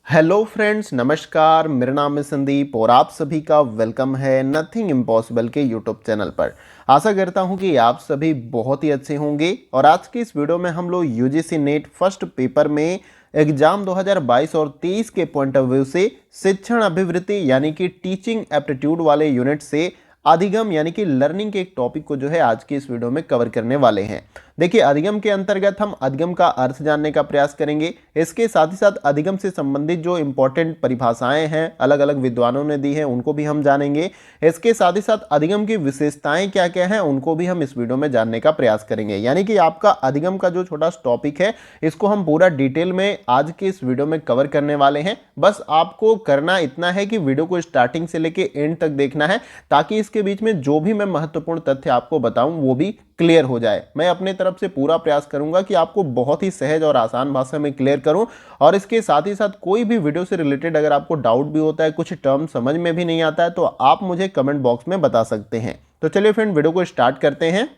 Hello friends, नमस्कार। मेरा नाम है संदीप और आप सभी का वेलकम है नथिंग इम्पॉसिबल के यूट्यूब चैनल पर। आशा करता हूं कि आप सभी बहुत ही अच्छे होंगे। और आज की इस वीडियो में हम लोग यूजीसी नेट फर्स्ट पेपर में एग्जाम 2022 और 23 के पॉइंट ऑफ व्यू से शिक्षण अभिवृत्ति यानी कि टीचिंग एप्टीट्यूड वाले यूनिट से अधिगम यानी कि लर्निंग के एक टॉपिक को जो है आज की इस वीडियो में कवर करने वाले हैं। देखिए, अधिगम के अंतर्गत हम अधिगम का अर्थ जानने का प्रयास करेंगे। इसके साथ ही साथ अधिगम से संबंधित जो इंपॉर्टेंट परिभाषाएं हैं अलग अलग विद्वानों ने दी हैं उनको भी हम जानेंगे। इसके साथ ही साथ अधिगम की विशेषताएं क्या क्या हैं उनको भी हम इस वीडियो में जानने का प्रयास करेंगे। यानी कि आपका अधिगम का जो छोटा टॉपिक है इसको हम पूरा डिटेल में आज के इस वीडियो में कवर करने वाले हैं। बस आपको करना इतना है कि वीडियो को स्टार्टिंग से लेके एंड तक देखना है, ताकि इसके बीच में जो भी मैं महत्वपूर्ण तथ्य आपको बताऊं वो भी क्लियर हो जाए। मैं अपने तरफ से पूरा प्रयास करूंगा कि आपको बहुत ही सहज और आसान भाषा में क्लियर करूं। और इसके साथ ही साथ कोई भी वीडियो से रिलेटेड अगर आपको डाउट भी होता है, कुछ टर्म समझ में भी नहीं आता है, तो आप मुझे कमेंट बॉक्स में बता सकते हैं। तो चलिए फ्रेंड, वीडियो को स्टार्ट करते हैं।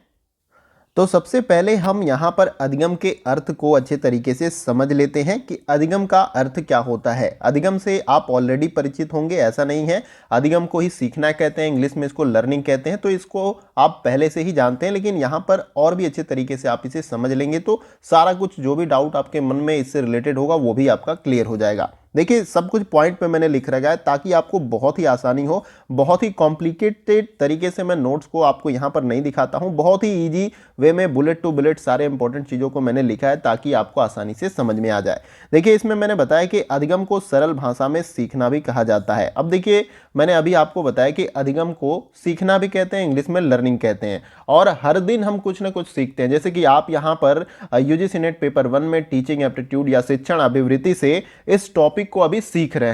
तो सबसे पहले हम यहाँ पर अधिगम के अर्थ को अच्छे तरीके से समझ लेते हैं कि अधिगम का अर्थ क्या होता है। अधिगम से आप ऑलरेडी परिचित होंगे, ऐसा नहीं है। अधिगम को ही सीखना कहते हैं, इंग्लिश में इसको लर्निंग कहते हैं, तो इसको आप पहले से ही जानते हैं। लेकिन यहाँ पर और भी अच्छे तरीके से आप इसे समझ लेंगे तो सारा कुछ जो भी डाउट आपके मन में इससे रिलेटेड होगा वो भी आपका क्लियर हो जाएगा। देखिए, सब कुछ पॉइंट पे मैंने लिख रखा है ताकि आपको बहुत ही आसानी हो। बहुत ही कॉम्प्लिकेटेड तरीके से मैं नोट्स को आपको यहाँ पर नहीं दिखाता हूँ, बहुत ही इजी वे में बुलेट टू बुलेट सारे इंपॉर्टेंट चीज़ों को मैंने लिखा है ताकि आपको आसानी से समझ में आ जाए। देखिए, इसमें मैंने बताया कि अधिगम को सरल भाषा में सीखना भी कहा जाता है। अब देखिए, मैंने अभी आपको बताया कि अधिगम को सीखना भी कहते हैं, इंग्लिश में लर्निंग कहते हैं। और हर दिन हम कुछ ना कुछ सीखते हैं। जैसे कि आप यहाँ पर यूजीसी नेट पेपर 1 में टीचिंग एप्टीट्यूड या शिक्षण अभिवृत्ति से इस टॉपिक को अभी सीख रहे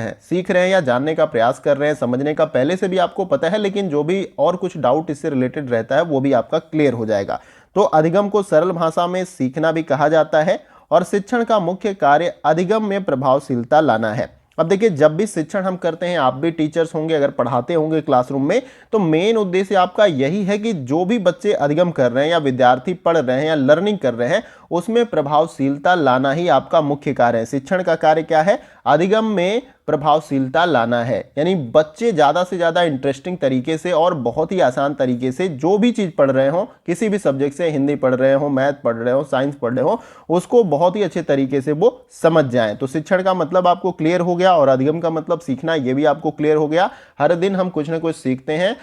हैं या जानने का प्रयास कर रहे हैं। समझने का पहले से भी आपको पता है, लेकिन जो भी और कुछ डाउट इससे रिलेटेड रहता है वो भी आपका क्लियर हो जाएगा। तो अधिगम को सरल भाषा में सीखना भी कहा जाता है। और शिक्षण का मुख्य कार्य अधिगम में प्रभावशीलता लाना है। अब देखिए, जब भी शिक्षण हम करते हैं, आप भी टीचर्स होंगे, अगर पढ़ाते होंगे क्लासरूम में, तो मेन उद्देश्य आपका यही है कि जो भी बच्चे अधिगम कर रहे हैं या विद्यार्थी पढ़ रहे हैं या लर्निंग कर रहे हैं उसमें प्रभावशीलता लाना ही आपका मुख्य कार्य है। शिक्षण का कार्य क्या है? अधिगम में प्रभावशीलता लाना है। यानी बच्चे ज़्यादा से ज़्यादा इंटरेस्टिंग तरीके से और बहुत ही आसान तरीके से जो भी चीज़ पढ़ रहे हो, किसी भी सब्जेक्ट से, हिंदी पढ़ रहे हो, मैथ पढ़ रहे हो, साइंस पढ़ रहे हो, उसको बहुत ही अच्छे तरीके से वो समझ जाएं। तो शिक्षण का मतलब आपको क्लियर हो गया और अधिगम का मतलब सीखना, ये भी आपको क्लियर हो गया। हर दिन हम कुछ ना कुछ सीखते हैं,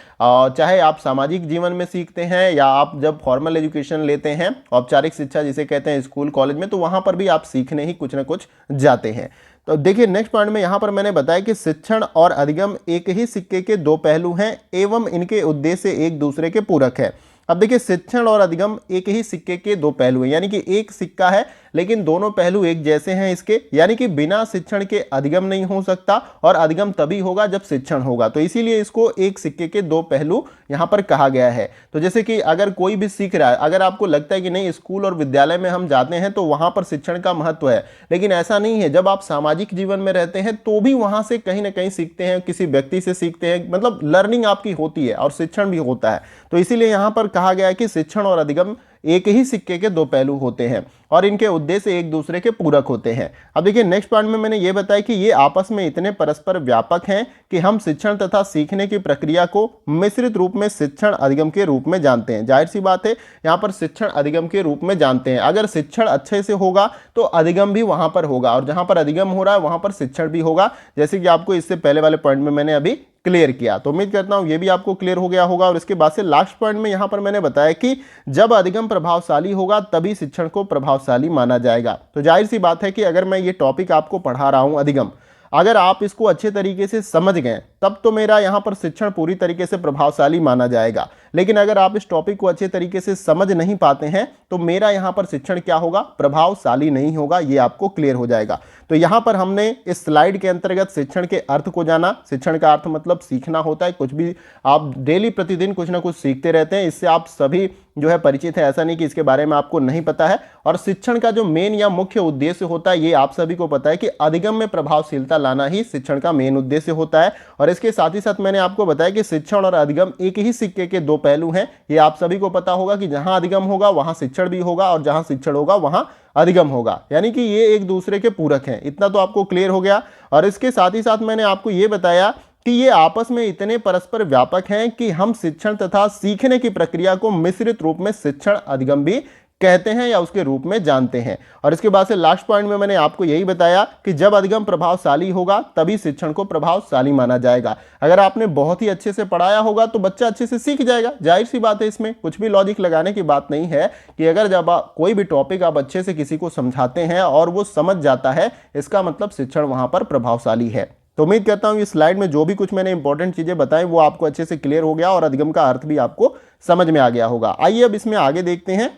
चाहे आप सामाजिक जीवन में सीखते हैं या आप जब फॉर्मल एजुकेशन लेते हैं, औपचारिक शिक्षा जिसे कहते हैं स्कूल कॉलेज में, तो वहां पर भी आप सीखने ही कुछ ना कुछ जाते हैं। तो देखिए, नेक्स्ट पॉइंट में यहां पर मैंने बताया कि शिक्षण और अधिगम एक ही सिक्के के दो पहलू हैं एवं इनके उद्देश्य एक दूसरे के पूरक है। अब देखिए, शिक्षण और अधिगम एक ही सिक्के के दो पहलू हैं, यानी कि एक सिक्का है लेकिन दोनों पहलू एक जैसे हैं इसके। यानी कि बिना शिक्षण के अधिगम नहीं हो सकता और अधिगम तभी होगा जब शिक्षण होगा। तो इसीलिए इसको एक सिक्के के दो पहलू यहां पर कहा गया है। तो जैसे कि अगर कोई भी सीख रहा है, अगर आपको लगता है कि नहीं स्कूल और विद्यालय में हम जाते हैं तो वहां पर शिक्षण का महत्व है, लेकिन ऐसा नहीं है। जब आप सामाजिक जीवन में रहते हैं तो भी वहां से कहीं ना कहीं सीखते हैं, किसी व्यक्ति से सीखते हैं, मतलब लर्निंग आपकी होती है और शिक्षण भी होता है। तो इसीलिए यहां पर कहा गया है कि शिक्षण और अधिगम एक ही सिक्के के दो पहलू होते हैं और इनके उद्देश्य एक दूसरे के पूरक होते हैं। अब देखिए, नेक्स्ट पॉइंट में मैंने ये बताया कि ये आपस में इतने परस्पर व्यापक हैं कि हम शिक्षण तथा सीखने की प्रक्रिया को मिश्रित रूप में शिक्षण अधिगम के रूप में जानते हैं। जाहिर सी बात है, यहाँ पर शिक्षण अधिगम के रूप में जानते हैं। अगर शिक्षण अच्छे से होगा तो अधिगम भी वहां पर होगा और जहां पर अधिगम हो रहा है वहां पर शिक्षण भी होगा, जैसे कि आपको इससे पहले वाले पॉइंट में मैंने अभी क्लियर किया। तो उम्मीद करता हूं ये भी आपको क्लियर हो गया होगा। और इसके बाद से लास्ट पॉइंट में यहां पर मैंने बताया कि जब अधिगम प्रभावशाली होगा तभी शिक्षण को प्रभावशाली माना जाएगा। तो जाहिर सी बात है कि अगर मैं ये टॉपिक आपको पढ़ा रहा हूं अधिगम, अगर आप इसको अच्छे तरीके से समझ गए तब तो मेरा यहाँ पर शिक्षण पूरी तरीके से प्रभावशाली माना जाएगा। लेकिन अगर आप इस टॉपिक को अच्छे तरीके से समझ नहीं पाते हैं तो मेरा यहाँ पर शिक्षण क्या होगा? प्रभावशाली नहीं होगा। ये आपको क्लियर हो जाएगा। तो यहाँ पर हमने इस स्लाइड के अंतर्गत शिक्षण के अर्थ को जाना। शिक्षण का अर्थ मतलब सीखना होता है। कुछ भी आप डेली प्रतिदिन कुछ ना कुछ सीखते रहते हैं, इससे आप सभी जो है परिचित है। ऐसा नहीं कि इसके बारे में आपको नहीं पता है। और शिक्षण का जो मेन या मुख्य उद्देश्य होता है ये आप सभी को पता है कि अधिगम में प्रभावशीलता लाना ही शिक्षण का मेन उद्देश्य होता है। और इसके साथ ही साथ मैंने आपको बताया कि शिक्षण और अधिगम एक ही सिक्के के दो पहलू हैं। ये आप सभी को पता होगा कि जहां अधिगम होगा वहां शिक्षण भी होगा और जहां शिक्षण होगा वहां अधिगम होगा, यानी कि ये एक दूसरे के पूरक हैं। इतना तो आपको क्लियर हो गया। और इसके साथ ही साथ मैंने आपको ये बताया कि ये आपस में इतने परस्पर व्यापक हैं कि हम शिक्षण तथा सीखने की प्रक्रिया को मिश्रित रूप में शिक्षण अधिगम भी कहते हैं या उसके रूप में जानते हैं। और इसके बाद से लास्ट पॉइंट में मैंने आपको यही बताया कि जब अधिगम प्रभावशाली होगा तभी शिक्षण को प्रभावशाली माना जाएगा। अगर आपने बहुत ही अच्छे से पढ़ाया होगा तो बच्चा अच्छे से सीख जाएगा, जाहिर सी बात है, इसमें कुछ भी लॉजिक लगाने की बात नहीं है कि अगर जब कोई भी टॉपिक आप अच्छे से किसी को समझाते हैं और वो समझ जाता है, इसका मतलब शिक्षण वहां पर प्रभावशाली है। तो उम्मीद करता हूं इस स्लाइड में जो भी कुछ मैंने इंपॉर्टेंट चीजें बताई वो आपको अच्छे से क्लियर हो गया और अधिगम का अर्थ भी आपको समझ में आ गया होगा। आइए अब इसमें आगे देखते हैं।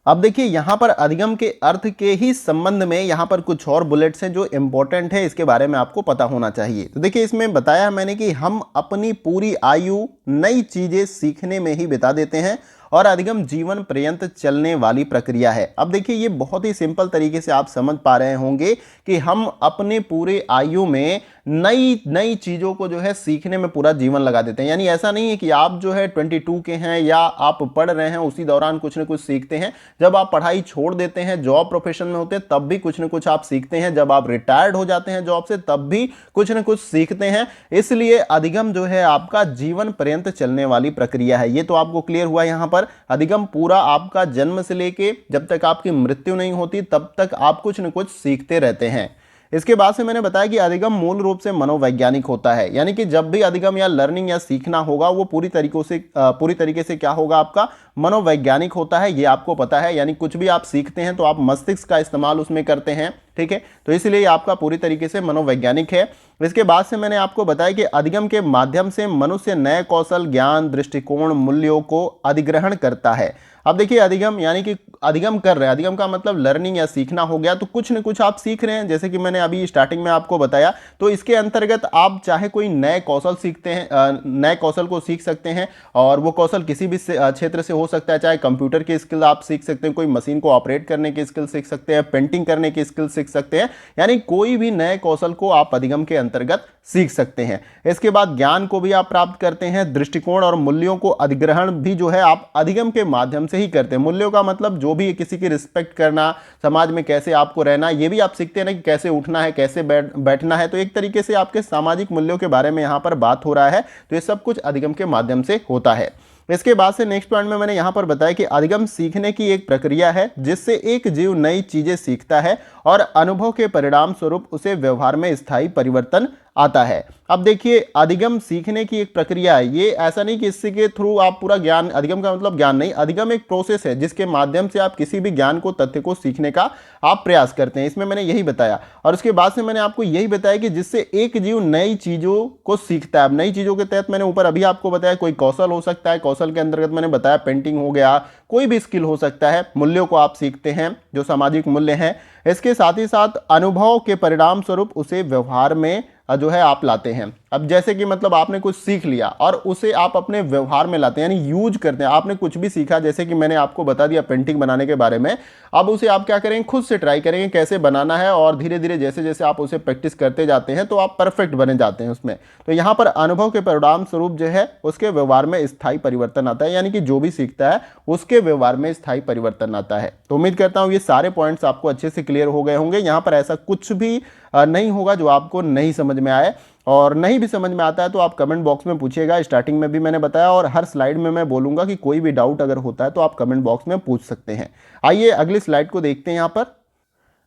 अब देखिए यहां पर अधिगम के अर्थ के ही संबंध में यहां पर कुछ और बुलेट्स हैं जो इंपॉर्टेंट है, इसके बारे में आपको पता होना चाहिए। तो देखिए इसमें बताया मैंने कि हम अपनी पूरी आयु नई चीजें सीखने में ही बिता देते हैं और अधिगम जीवन पर्यंत चलने वाली प्रक्रिया है। अब देखिए ये बहुत ही सिंपल तरीके से आप समझ पा रहे होंगे कि हम अपने पूरे आयु में नई नई चीज़ों को जो है सीखने में पूरा जीवन लगा देते हैं। यानी ऐसा नहीं है कि आप जो है 22 के हैं या आप पढ़ रहे हैं उसी दौरान कुछ न कुछ सीखते हैं। जब आप पढ़ाई छोड़ देते हैं, जॉब प्रोफेशन में होते हैं, तब भी कुछ न कुछ आप सीखते हैं। जब आप रिटायर्ड हो जाते हैं जॉब से तब भी कुछ न कुछ सीखते हैं। इसलिए अधिगम जो है आपका जीवन पर्यंत चलने वाली प्रक्रिया है। ये तो आपको क्लियर हुआ। यहाँ पर अधिगम पूरा आपका जन्म से लेके जब तक आपकी मृत्यु नहीं होती तब तक आप कुछ न कुछ सीखते रहते हैं। इसके बाद से मैंने बताया कि अधिगम मूल रूप से मनोवैज्ञानिक होता है, यानी कि जब भी अधिगम या लर्निंग या सीखना होगा वो पूरी तरीके से क्या होगा, आपका मनोवैज्ञानिक होता है। ये आपको पता है, यानी कुछ भी आप सीखते हैं तो आप मस्तिष्क का इस्तेमाल उसमें करते हैं, ठीक है। तो इसलिए आपका पूरी तरीके से मनोवैज्ञानिक है। इसके बाद से मैंने आपको बताया कि अधिगम के माध्यम से मनुष्य नए कौशल, ज्ञान, दृष्टिकोण, मूल्यों को अधिग्रहण करता है। अब देखिए अधिगम यानी कि अधिगम कर रहे हैं, अधिगम का मतलब लर्निंग या सीखना हो गया, तो कुछ न कुछ आप सीख रहे हैं। जैसे कि मैंने अभी स्टार्टिंग में आपको बताया, तो इसके अंतर्गत आप चाहे कोई नए कौशल सीखते हैं, नए कौशल को सीख सकते हैं और वो कौशल किसी भी क्षेत्र से हो सकता है। चाहे कंप्यूटर की स्किल आप सीख सकते हैं, कोई मशीन को ऑपरेट करने की स्किल सीख सकते हैं, पेंटिंग करने की स्किल सीख सकते हैं, यानी कोई भी नए कौशल को आप अधिगम के अंतर्गत सीख सकते हैं। इसके बाद ज्ञान को भी आप प्राप्त करते हैं, दृष्टिकोण और मूल्यों को अधिग्रहण भी जो है आप अधिगम के माध्यम से ही करते हैं। मूल्यों का मतलब जो भी किसी की रिस्पेक्ट करना, समाज में कैसे आपको रहना, ये भी आप सीखते हैं ना कि कैसे उठना है, कैसे बैठना है। तो एक तरीके से आपके सामाजिक मूल्यों के बारे में यहाँ पर बात हो रहा है। तो ये सब कुछ अधिगम के माध्यम से होता है। इसके बाद से नेक्स्ट पॉइंट में मैंने यहां पर बताया कि अधिगम सीखने की एक प्रक्रिया है जिससे एक जीव नई चीजें सीखता है और अनुभव के परिणाम स्वरूप उसे व्यवहार में स्थायी परिवर्तन आता है। अब देखिए अधिगम सीखने की एक प्रक्रिया है, ये ऐसा नहीं कि इसके के थ्रू आप पूरा ज्ञान, अधिगम का मतलब ज्ञान नहीं, अधिगम एक प्रोसेस है जिसके माध्यम से आप किसी भी ज्ञान को, तथ्य को सीखने का आप प्रयास करते हैं। इसमें मैंने यही बताया और उसके बाद से मैंने आपको यही बताया कि जिससे एक जीव नई चीजों को सीखता है। अब नई चीजों के तहत मैंने ऊपर अभी आपको बताया कोई कौशल हो सकता है, कौशल के अंतर्गत मैंने बताया पेंटिंग हो गया, कोई भी स्किल हो सकता है। मूल्यों को आप सीखते हैं जो सामाजिक मूल्य हैं। इसके साथ ही साथ अनुभव के परिणाम स्वरूप उसे व्यवहार में जो है आप लाते हैं। अब जैसे कि मतलब आपने कुछ सीख लिया और उसे आप अपने व्यवहार में लाते हैं, यानी यूज करते हैं। आपने कुछ भी सीखा, जैसे कि मैंने आपको बता दिया पेंटिंग बनाने के बारे में, अब उसे आप क्या करेंगे, खुद से ट्राई करेंगे कैसे बनाना है और धीरे धीरे जैसे जैसे आप उसे प्रैक्टिस करते जाते हैं तो आप परफेक्ट बने जाते हैं उसमें। तो यहाँ पर अनुभव के परिणाम स्वरूप जो है उसके व्यवहार में स्थायी परिवर्तन आता है, यानी कि जो भी सीखता है उसके व्यवहार में स्थायी परिवर्तन आता है। तो उम्मीद करता हूँ ये सारे पॉइंट्स आपको अच्छे से क्लियर हो गए होंगे। यहाँ पर ऐसा कुछ भी नहीं होगा जो आपको नहीं समझ में आए, और नहीं भी समझ में आता है तो आप कमेंट बॉक्स में पूछिएगा। स्टार्टिंग में भी मैंने बताया और हर स्लाइड में मैं बोलूंगा कि कोई भी डाउट अगर होता है तो आप कमेंट बॉक्स में पूछ सकते हैं। आइए अगली स्लाइड को देखते हैं। यहाँ पर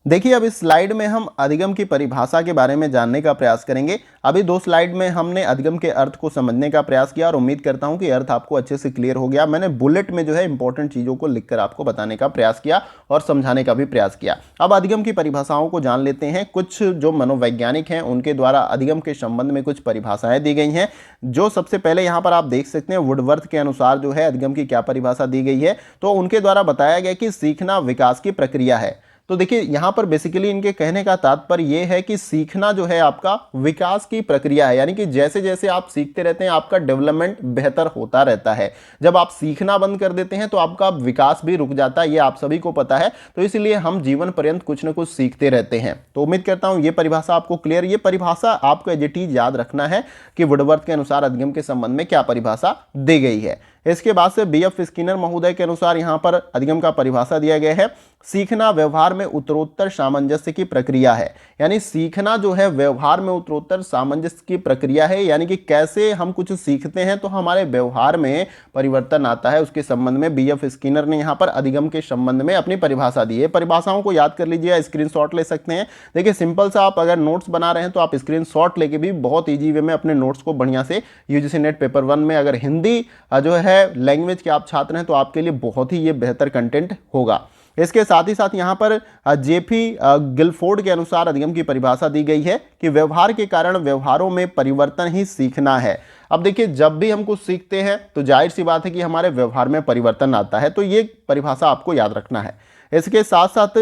देखिए अब इस स्लाइड में हम अधिगम की परिभाषा के बारे में जानने का प्रयास करेंगे। अभी 2 स्लाइड में हमने अधिगम के अर्थ को समझने का प्रयास किया और उम्मीद करता हूं कि अर्थ आपको अच्छे से क्लियर हो गया। मैंने बुलेट में जो है इंपॉर्टेंट चीज़ों को लिखकर आपको बताने का प्रयास किया और समझाने का भी प्रयास किया। अब अधिगम की परिभाषाओं को जान लेते हैं। कुछ जो मनोवैज्ञानिक हैं उनके द्वारा अधिगम के संबंध में कुछ परिभाषाएं दी गई हैं। जो सबसे पहले यहाँ पर आप देख सकते हैं वुडवर्थ के अनुसार जो है अधिगम की क्या परिभाषा दी गई है। तो उनके द्वारा बताया गया कि सीखना विकास की प्रक्रिया है। तो देखिए यहाँ पर बेसिकली इनके कहने का तात्पर्य यह है कि सीखना जो है आपका विकास की प्रक्रिया है, यानी कि जैसे जैसे आप सीखते रहते हैं आपका डेवलपमेंट बेहतर होता रहता है। जब आप सीखना बंद कर देते हैं तो आपका विकास भी रुक जाता है, ये आप सभी को पता है। तो इसलिए हम जीवन पर्यंत कुछ न कुछ सीखते रहते हैं। तो उम्मीद करता हूँ ये परिभाषा आपको क्लियर, ये परिभाषा आपको एज इट इज याद रखना है कि वुडवर्थ के अनुसार अधिगम के संबंध में क्या परिभाषा दी गई है। इसके बाद से बीएफ स्किनर महोदय के अनुसार यहाँ पर अधिगम का परिभाषा दिया गया है, सीखना व्यवहार में उत्तरोत्तर सामंजस्य की प्रक्रिया है। यानी सीखना जो है व्यवहार में उत्तरोत्तर सामंजस्य की प्रक्रिया है, यानी कि कैसे हम कुछ सीखते हैं तो हमारे व्यवहार में परिवर्तन आता है, उसके संबंध में बीएफ स्किनर ने यहाँ पर अधिगम के संबंध में अपनी परिभाषा दी है। परिभाषाओं को याद कर लीजिए, स्क्रीनशॉट ले सकते हैं। देखिए सिंपल सा, आप अगर नोट्स बना रहे हैं तो आप स्क्रीनशॉट लेके भी बहुत ईजी वे में अपने नोट्स को बढ़िया से यूजीसी नेट पेपर 1 में, अगर हिंदी जो है लैंग्वेज के आप छात्र हैं तो आपके लिए बहुत ही ये बेहतर कंटेंट होगा। इसके साथ ही साथ यहाँ पर जेफी गिलफोर्ड के अनुसार अधिगम की परिभाषा दी गई है कि व्यवहार के कारण व्यवहारों में परिवर्तन ही सीखना है। अब देखिए, जब भी हम कुछ सीखते हैं तो जाहिर सी बात है कि हमारे व्यवहार में परिवर्तन आता है, तो ये परिभाषा आपको याद रखना है। इसके साथ साथ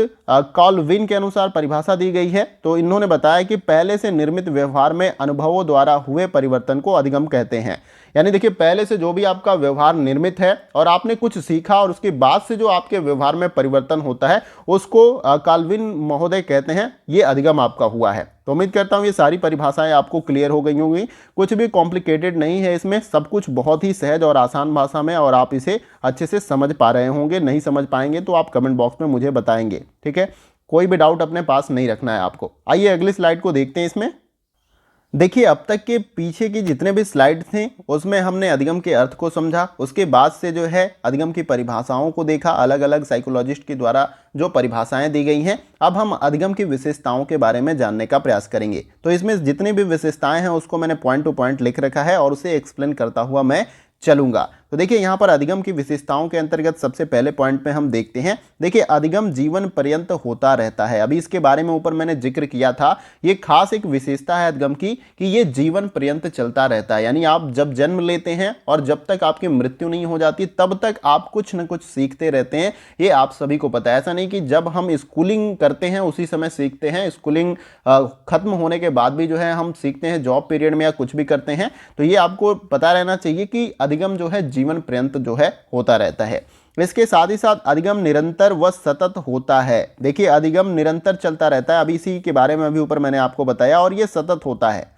कॉल्विन के अनुसार परिभाषा दी गई है, तो इन्होंने बताया कि पहले से निर्मित व्यवहार में अनुभवों द्वारा हुए परिवर्तन को अधिगम कहते हैं। यानी देखिए, पहले से जो भी आपका व्यवहार निर्मित है और आपने कुछ सीखा और उसके बाद से जो आपके व्यवहार में परिवर्तन होता है उसको कॉल्विन महोदय कहते हैं, ये अधिगम आपका हुआ है। तो उम्मीद करता हूँ ये सारी परिभाषाएं आपको क्लियर हो गई होंगी। कुछ भी कॉम्प्लिकेटेड नहीं है इसमें, सब कुछ बहुत ही सहज और आसान भाषा में, और आप इसे अच्छे से समझ पा रहे होंगे। नहीं समझ पाएंगे तो आप कमेंट बॉक्स में मुझे बताएंगे, ठीक है। कोई भी डाउट अपने पास नहीं रखना है आपको। आइए अगली स्लाइड को देखते हैं। इसमें देखिए, अब तक के पीछे की जितने भी स्लाइड थे उसमें हमने अधिगम के अर्थ को समझा, उसके बाद से जो है अधिगम की परिभाषाओं को देखा, अलग अलग साइकोलॉजिस्ट के द्वारा जो परिभाषाएं दी गई हैं। अब हम अधिगम की विशेषताओं के बारे में जानने का प्रयास करेंगे। तो इसमें जितनी भी विशेषताएं हैं उसको मैंने पॉइंट टू पॉइंट लिख रखा है और उसे एक्सप्लेन करता हुआ मैं चलूंगा। तो देखिए, यहाँ पर अधिगम की विशेषताओं के अंतर्गत सबसे पहले पॉइंट पे हम देखते हैं। देखिए, अधिगम जीवन पर्यंत होता रहता है। अभी इसके बारे में ऊपर मैंने जिक्र किया था, ये खास एक विशेषता है अधिगम की कि ये जीवन पर्यंत चलता रहता है। यानी आप जब जन्म लेते हैं और जब तक आपकी मृत्यु नहीं हो जाती तब तक आप कुछ न कुछ सीखते रहते हैं। ये आप सभी को पता है। ऐसा नहीं कि जब हम स्कूलिंग करते हैं उसी समय सीखते हैं, स्कूलिंग खत्म होने के बाद भी जो है हम सीखते हैं, जॉब पीरियड में या कुछ भी करते हैं। तो ये आपको पता रहना चाहिए कि अधिगम जो है जीवन पर्यंत जो है होता रहता है। इसके साथ ही साथ अधिगम निरंतर व सतत होता है। देखिए, अधिगम निरंतर चलता रहता है, अभी इसी के बारे में अभी ऊपर मैंने आपको बताया, और ये सतत होता है।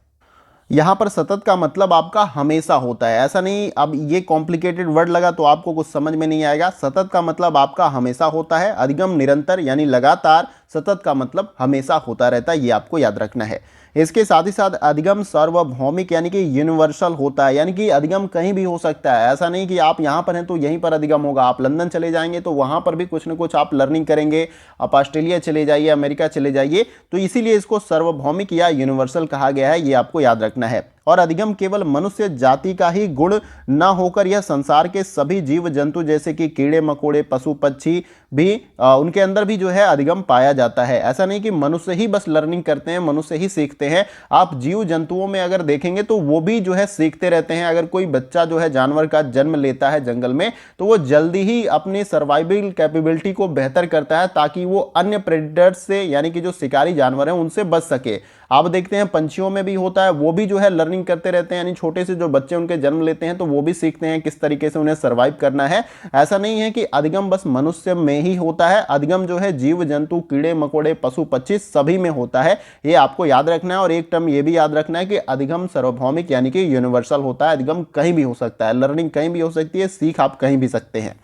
यहां पर सतत का मतलब आपका हमेशा होता है, ऐसा नहीं। अब ये कॉम्प्लिकेटेड वर्ड लगा तो आपको कुछ समझ में नहीं आएगा। सतत का मतलब आपका हमेशा होता है, अधिगम निरंतर यानी लगातार, सतत का मतलब हमेशा होता रहता है, ये आपको याद रखना है। इसके साथ ही साथ अधिगम सार्वभौमिक यानी कि यूनिवर्सल होता है, यानी कि अधिगम कहीं भी हो सकता है। ऐसा नहीं कि आप यहाँ पर हैं तो यहीं पर अधिगम होगा, आप लंदन चले जाएंगे तो वहाँ पर भी कुछ न कुछ आप लर्निंग करेंगे, आप ऑस्ट्रेलिया चले जाइए, अमेरिका चले जाइए। तो इसीलिए इसको सार्वभौमिक या यूनिवर्सल कहा गया है, ये आपको याद रखना है। और अधिगम केवल मनुष्य जाति का ही गुण न होकर यह संसार के सभी जीव जंतु जैसे कि कीड़े मकोड़े, पशु पक्षी भी उनके अंदर भी जो है अधिगम पाया जाता है। ऐसा नहीं कि मनुष्य ही बस लर्निंग करते हैं, मनुष्य ही सीखते हैं। आप जीव जंतुओं में अगर देखेंगे तो वो भी जो है सीखते रहते हैं। अगर कोई बच्चा जो है जानवर का जन्म लेता है जंगल में तो वो जल्दी ही अपनी सर्वाइवल कैपेबिलिटी को बेहतर करता है ताकि वो अन्य प्रेडेटर्स से यानी कि जो शिकारी जानवर हैं उनसे बच सके। आप देखते हैं पंछियों में भी होता है, वो भी जो है लर्निंग करते रहते हैं, यानी छोटे से जो बच्चे उनके जन्म लेते हैं तो वो भी सीखते हैं किस तरीके से उन्हें सर्वाइव करना है। ऐसा नहीं है कि अधिगम बस मनुष्य में ही होता है, अधिगम जो है जीव जंतु, कीड़े मकोड़े, पशु पक्षी सभी में होता है, ये आपको याद रखना है। और एक टर्म ये भी याद रखना है कि अधिगम सार्वभौमिक यानी कि यूनिवर्सल होता है, अधिगम कहीं भी हो सकता है, लर्निंग कहीं भी हो सकती है, सीख आप कहीं भी सकते हैं।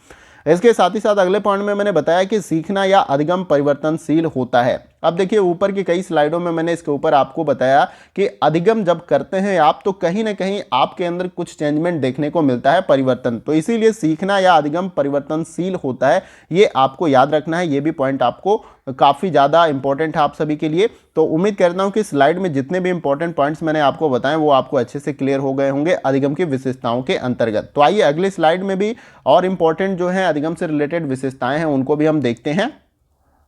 इसके साथ ही साथ अगले पॉइंट में मैंने बताया कि सीखना या अधिगम परिवर्तनशील होता है। अब देखिए, ऊपर की कई स्लाइडों में मैंने इसके ऊपर आपको बताया कि अधिगम जब करते हैं आप तो कहीं ना कहीं आपके अंदर कुछ चेंजमेंट देखने को मिलता है, परिवर्तन। तो इसीलिए सीखना या अधिगम परिवर्तनशील होता है, ये आपको याद रखना है। ये भी पॉइंट आपको काफ़ी ज़्यादा इंपॉर्टेंट है आप सभी के लिए। तो उम्मीद करता हूँ कि स्लाइड में जितने भी इंपॉर्टेंट पॉइंट्स मैंने आपको बताए वो आपको अच्छे से क्लियर हो गए होंगे अधिगम की विशेषताओं के अंतर्गत। तो आइए अगले स्लाइड में भी और इंपॉर्टेंट जो है अधिगम से रिलेटेड विशेषताएं हैं उनको भी हम देखते हैं।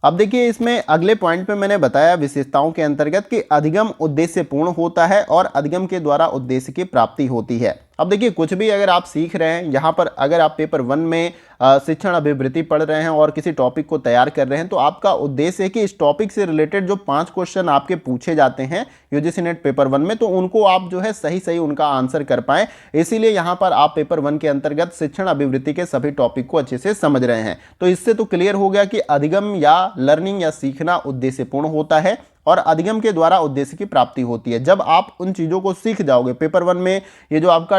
अब देखिए, इसमें अगले पॉइंट पे मैंने बताया विशेषताओं के अंतर्गत कि अधिगम उद्देश्यपूर्ण होता है और अधिगम के द्वारा उद्देश्य की प्राप्ति होती है। अब देखिए, कुछ भी अगर आप सीख रहे हैं, यहाँ पर अगर आप पेपर 1 में शिक्षण अभिवृत्ति पढ़ रहे हैं और किसी टॉपिक को तैयार कर रहे हैं तो आपका उद्देश्य है कि इस टॉपिक से रिलेटेड जो 5 क्वेश्चन आपके पूछे जाते हैं यूजीसी नेट पेपर 1 में, तो उनको आप जो है सही सही उनका आंसर कर पाएं। इसीलिए यहाँ पर आप पेपर 1 के अंतर्गत शिक्षण अभिवृत्ति के सभी टॉपिक को अच्छे से समझ रहे हैं। तो इससे तो क्लियर हो गया कि अधिगम या लर्निंग या सीखना उद्देश्यपूर्ण होता है और अधिगम के द्वारा उद्देश्य की प्राप्ति होती है। जब आप उन चीज़ों को सीख जाओगे, पेपर वन में ये जो आपका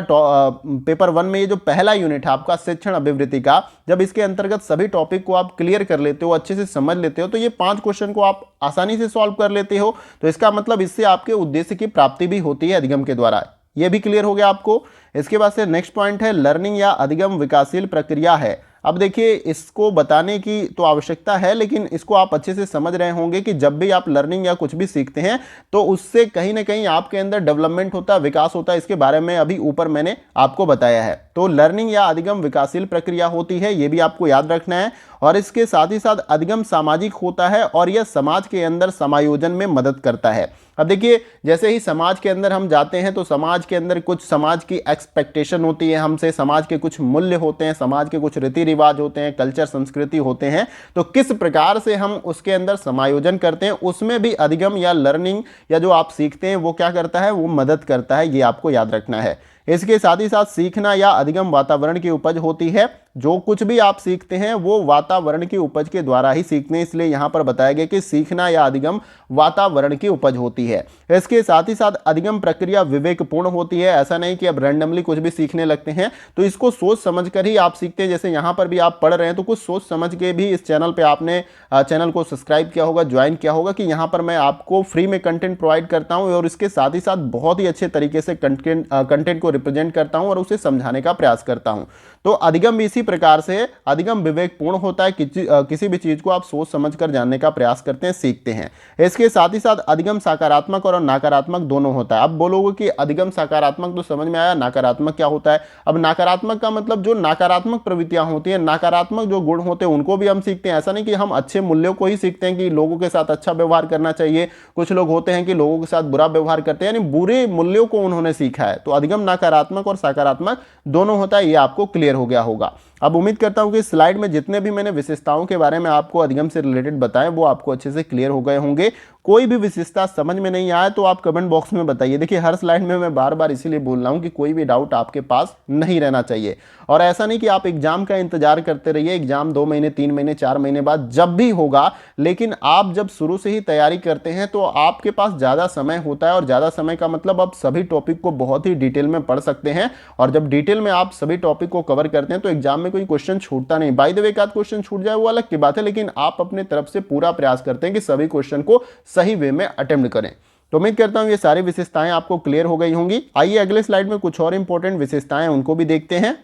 पेपर वन में ये जो पहला यूनिट है आपका शिक्षण अभिवृत्ति का, जब इसके अंतर्गत सभी टॉपिक को आप क्लियर कर लेते हो, अच्छे से समझ लेते हो, तो ये 5 क्वेश्चन को आप आसानी से सॉल्व कर लेते हो। तो इसका मतलब इससे आपके उद्देश्य की प्राप्ति भी होती है अधिगम के द्वारा। ये भी क्लियर हो गया आपको। इसके बाद से नेक्स्ट पॉइंट है लर्निंग या अधिगम विकासशील प्रक्रिया है। अब देखिए, इसको बताने की तो आवश्यकता है, लेकिन इसको आप अच्छे से समझ रहे होंगे कि जब भी आप लर्निंग या कुछ भी सीखते हैं तो उससे कहीं ना कहीं आपके अंदर डेवलपमेंट होता है, विकास होता है। इसके बारे में अभी ऊपर मैंने आपको बताया है। तो लर्निंग या अधिगम विकासशील प्रक्रिया होती है, ये भी आपको याद रखना है। और इसके साथ ही साथ अधिगम सामाजिक होता है और यह समाज के अंदर समायोजन में मदद करता है। अब देखिए, जैसे ही समाज के अंदर हम जाते हैं तो समाज के अंदर कुछ समाज की एक्सपेक्टेशन होती है हमसे, समाज के कुछ मूल्य होते हैं, समाज के कुछ रीति रिवाज होते हैं, कल्चर संस्कृति होते हैं। तो किस प्रकार से हम उसके अंदर समायोजन करते हैं, उसमें भी अधिगम या लर्निंग या जो आप सीखते हैं वो क्या करता है, वो मदद करता है। ये आपको याद रखना है। इसके साथ ही साथ सीखना या अधिगम वातावरण की उपज होती है। जो कुछ भी आप सीखते हैं वो वातावरण की उपज के द्वारा ही सीखते हैं, इसलिए यहां पर बताया गया कि सीखना या अधिगम वातावरण की उपज होती है। इसके साथ ही साथ अधिगम प्रक्रिया विवेकपूर्ण होती है। ऐसा नहीं कि अब रैंडमली कुछ भी सीखने लगते हैं, तो इसको सोच समझ कर ही आप सीखते हैं। जैसे यहां पर भी आप पढ़ रहे हैं तो कुछ सोच समझ के भी इस चैनल पर आपने चैनल को सब्सक्राइब किया होगा, ज्वाइन किया होगा कि यहां पर मैं आपको फ्री में कंटेंट प्रोवाइड करता हूं और इसके साथ ही साथ बहुत ही अच्छे तरीके से कंटेंट को रिप्रेजेंट करता हूं और उसे समझाने का प्रयास करता हूं। तो अधिगम भी इसी प्रकार से अधिगम विवेकपूर्ण होता है। किसी भी चीज को आप सोच समझकर जानने का प्रयास करते हैं, सीखते हैं। इसके साथ ही साथ अधिगम सकारात्मक और नकारात्मक दोनों होता है। अब बोलोगे कि अधिगम सकारात्मक तो समझ में आया, नकारात्मक क्या होता है? अब नकारात्मक का मतलब जो नकारात्मक प्रवृत्तियां होती हैं, नकारात्मक जो गुण होते हैं उनको भी हम सीखते हैं। ऐसा नहीं कि हम अच्छे मूल्यों को ही सीखते हैं कि लोगों के साथ अच्छा व्यवहार करना चाहिए। कुछ लोग होते हैं कि लोगों के साथ बुरा व्यवहार करते हैं, यानी बुरे मूल्यों को उन्होंने सीखा है। तो अधिगम नकारात्मक और सकारात्मक दोनों होता है। ये आपको क्लियर हो गया होगा। अब उम्मीद करता हूं कि स्लाइड में जितने भी मैंने विशेषताओं के बारे में आपको अधिगम से रिलेटेड बताएं वो आपको अच्छे से क्लियर हो गए होंगे। कोई भी विशेषता समझ में नहीं आया तो आप कमेंट बॉक्स में बताइए। देखिए, हर स्लाइड में मैं बार बार इसीलिए बोल रहा हूं कि कोई भी डाउट आपके पास नहीं रहना चाहिए। और ऐसा नहीं कि आप एग्जाम का इंतजार करते रहिए, एग्जाम 2 महीने 3 महीने 4 महीने बाद जब भी होगा, लेकिन आप जब शुरू से ही तैयारी करते हैं तो आपके पास ज़्यादा समय होता है। और ज़्यादा समय का मतलब आप सभी टॉपिक को बहुत ही डिटेल में पढ़ सकते हैं। और जब डिटेल में आप सभी टॉपिक को कवर करते हैं तो एग्जाम में कोई क्वेश्चन छूटता नहीं। बाय द वे, एक आध क्वेश्चन छूट जाए वो अलग की बात है, लेकिन आप अपने तरफ से पूरा प्रयास करते हैं कि सभी क्वेश्चन को सही वे में अटेम्प्ट करें। तो उम्मीद करता हूं ये सारी विशेषताएं आपको क्लियर हो गई होंगी। आइए अगले स्लाइड में कुछ और इंपॉर्टेंट विशेषताएं उनको भी देखते हैं।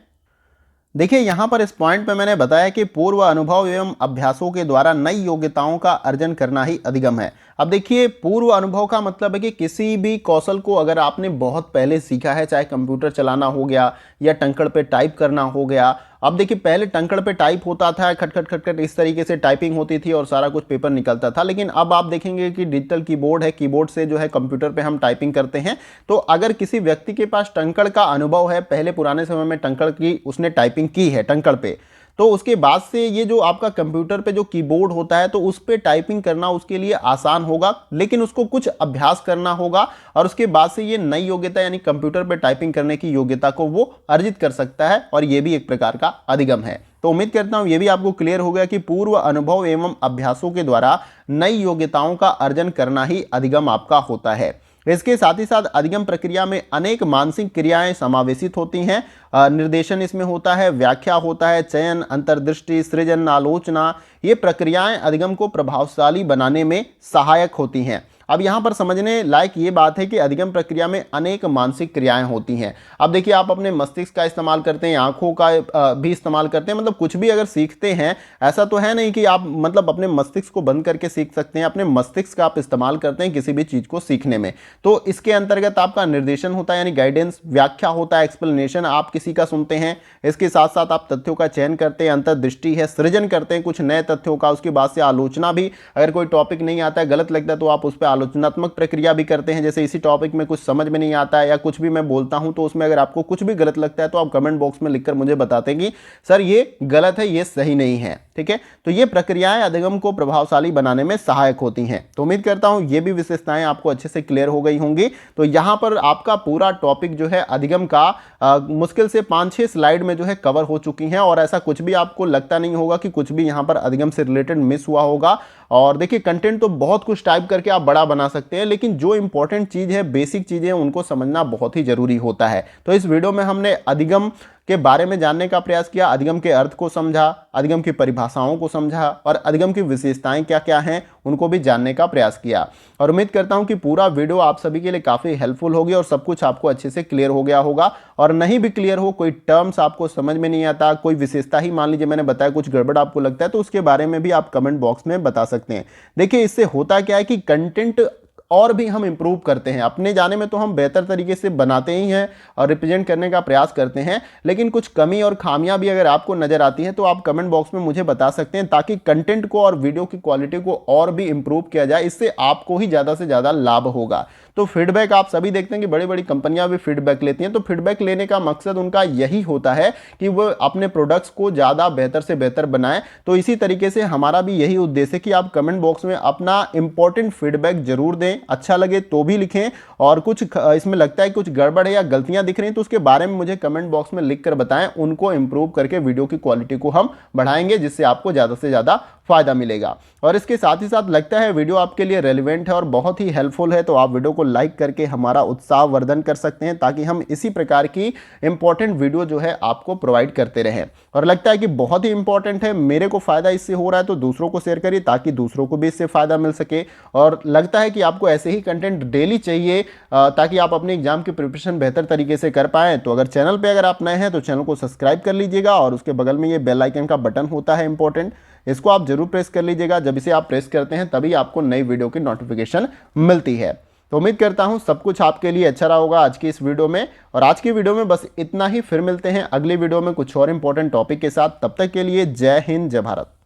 देखिए, यहां पर इस पॉइंट पे मैंने बताया कि पूर्व अनुभव एवं अभ्यासों के द्वारा नई योग्यताओं का अर्जन करना ही अधिगम है। अब देखिए, पूर्व अनुभव का मतलब है कि किसी भी कौशल को अगर आपने बहुत पहले सीखा है, चाहे कंप्यूटर चलाना हो गया या टंकड़ पे टाइप करना हो गया। अब देखिए, पहले टंकड़ पे टाइप होता था, खट खट खट खट इस तरीके से टाइपिंग होती थी और सारा कुछ पेपर निकलता था। लेकिन अब आप देखेंगे कि डिजिटल कीबोर्ड है, कीबोर्ड से जो है कंप्यूटर पे हम टाइपिंग करते हैं। तो अगर किसी व्यक्ति के पास टंकड़ का अनुभव है, पहले पुराने समय में टंकड़ की उसने टाइपिंग की है टंकड़ पे, तो उसके बाद से ये जो आपका कंप्यूटर पे जो कीबोर्ड होता है तो उस पे टाइपिंग करना उसके लिए आसान होगा। लेकिन उसको कुछ अभ्यास करना होगा और उसके बाद से ये नई योग्यता यानी कंप्यूटर पे टाइपिंग करने की योग्यता को वो अर्जित कर सकता है। और ये भी एक प्रकार का अधिगम है। तो उम्मीद करता हूं ये भी आपको क्लियर हो गया कि पूर्व अनुभव एवं अभ्यासों के द्वारा नई योग्यताओं का अर्जन करना ही अधिगम आपका होता है। इसके साथ ही साथ अधिगम प्रक्रिया में अनेक मानसिक क्रियाएं समावेशित होती हैं। निर्देशन इसमें होता है, व्याख्या होता है, चयन, अंतर्दृष्टि, सृजन, आलोचना। ये प्रक्रियाएं अधिगम को प्रभावशाली बनाने में सहायक होती हैं। अब यहाँ पर समझने लायक ये बात है कि अधिगम प्रक्रिया में अनेक मानसिक क्रियाएं होती हैं। अब देखिए, आप अपने मस्तिष्क का इस्तेमाल करते हैं, आंखों का भी इस्तेमाल करते हैं। मतलब कुछ भी अगर सीखते हैं, ऐसा तो है नहीं कि आप मतलब अपने मस्तिष्क को बंद करके सीख सकते हैं। अपने मस्तिष्क का आप इस्तेमाल करते हैं किसी भी चीज़ को सीखने में। तो इसके अंतर्गत आपका निर्देशन होता है यानी गाइडेंस, व्याख्या होता है, एक्सप्लेनेशन आप किसी का सुनते हैं। इसके साथ साथ आप तथ्यों का चयन करते हैं, अंतर्दृष्टि है, सृजन करते हैं कुछ नए तथ्यों का। उसके बाद से आलोचना भी, अगर कोई टॉपिक नहीं आता है, गलत लगता है तो आप उस पर आलोचनात्मक प्रक्रिया भी करते हैं। जैसे इसी टॉपिक में कुछ समझ में नहीं आता है या कुछ भी मैं बोलता हूं तो उसमें अगर आपको कुछ भी गलत लगता है तो आप कमेंट बॉक्स में लिखकर मुझे बताते हैं कि सर ये गलत है, ये सही नहीं है। ठीक है, तो ये प्रक्रियाएं अधिगम को प्रभावशाली बनाने में सहायक होती हैं। तो उम्मीद करता हूं ये भी विशेषताएं आपको अच्छे से क्लियर हो गई होंगी। तो यहां पर आपका पूरा टॉपिक जो है अधिगम का मुश्किल से 5-6 स्लाइड में जो है कवर हो चुकी हैं। और ऐसा कुछ भी आपको लगता नहीं होगा कि कुछ भी यहां पर अधिगम से रिलेटेड मिस हुआ होगा। और देखिए कंटेंट तो बहुत कुछ टाइप करके आप बड़ा बना सकते हैं, लेकिन जो इंपॉर्टेंट चीज़ है, बेसिक चीज़ें, उनको समझना बहुत ही जरूरी होता है। तो इस वीडियो में हमने अधिगम के बारे में जानने का प्रयास किया, अधिगम के अर्थ को समझा, अधिगम की परिभाषाओं को समझा और अधिगम की विशेषताएं क्या क्या हैं उनको भी जानने का प्रयास किया। और उम्मीद करता हूं कि पूरा वीडियो आप सभी के लिए काफ़ी हेल्पफुल होगी और सब कुछ आपको अच्छे से क्लियर हो गया होगा। और नहीं भी क्लियर हो, कोई टर्म्स आपको समझ में नहीं आता, कोई विशेषता ही मान लीजिए मैंने बताया कुछ गड़बड़ आपको लगता है, तो उसके बारे में भी आप कमेंट बॉक्स में बता सकते हैं। देखिए इससे होता क्या है कि कंटेंट और भी हम इंप्रूव करते हैं। अपने जाने में तो हम बेहतर तरीके से बनाते ही हैं और रिप्रेजेंट करने का प्रयास करते हैं, लेकिन कुछ कमी और खामियां भी अगर आपको नजर आती है तो आप कमेंट बॉक्स में मुझे बता सकते हैं, ताकि कंटेंट को और वीडियो की क्वालिटी को और भी इंप्रूव किया जाए। इससे आपको ही ज़्यादा से ज़्यादा लाभ होगा। तो फीडबैक आप सभी देखते हैं कि बड़ी बड़ी कंपनियां भी फीडबैक लेती हैं, तो फीडबैक लेने का मकसद उनका यही होता है कि वो अपने प्रोडक्ट्स को ज़्यादा बेहतर से बेहतर बनाएं। तो इसी तरीके से हमारा भी यही उद्देश्य है कि आप कमेंट बॉक्स में अपना इंपॉर्टेंट फीडबैक जरूर दें, अच्छा लगे तो भी लिखें, और कुछ इसमें लगता है कुछ गड़बड़ है या गलतियां दिख रही हैं तो उसके बारे में मुझे कमेंट बॉक्स में लिख कर बताएं। उनको इंप्रूव करके वीडियो की क्वालिटी को हम बढ़ाएंगे, जिससे आपको ज़्यादा से ज़्यादा फायदा मिलेगा। और इसके साथ ही साथ लगता है वीडियो आपके लिए रेलिवेंट है और बहुत ही हेल्पफुल है, तो आप वीडियो को लाइक करके हमारा उत्साह वर्धन कर सकते हैं, ताकि हम इसी प्रकार की इंपॉर्टेंट वीडियो जो है आपको प्रोवाइड करते रहें। और लगता है कि बहुत ही इंपॉर्टेंट है, मेरे को फायदा इससे हो रहा है, तो दूसरों को शेयर करिए ताकि दूसरों को भी इससे फायदा मिल सके। और लगता है कि आपको ऐसे ही कंटेंट डेली चाहिए ताकि आप अपने एग्जाम की प्रिपरेशन बेहतर तरीके से कर पाएं, तो अगर चैनल पे अगर आप नए हैं तो चैनल को सब्सक्राइब कर लीजिएगा और उसके बगल में ये बेल आइकन का बटन होता है इंपॉर्टेंट, इसको आप जरूर प्रेस कर लीजिएगा। जब इसे आप प्रेस करते हैं तभी आपको नई वीडियो की नोटिफिकेशन मिलती है। तो उम्मीद करता हूं सब कुछ आपके लिए अच्छा रहा होगा आज की इस वीडियो में। और आज की वीडियो में बस इतना ही, फिर मिलते हैं अगली वीडियो में कुछ और इंपॉर्टेंट टॉपिक के साथ। तब तक के लिए जय हिंद, जय भारत।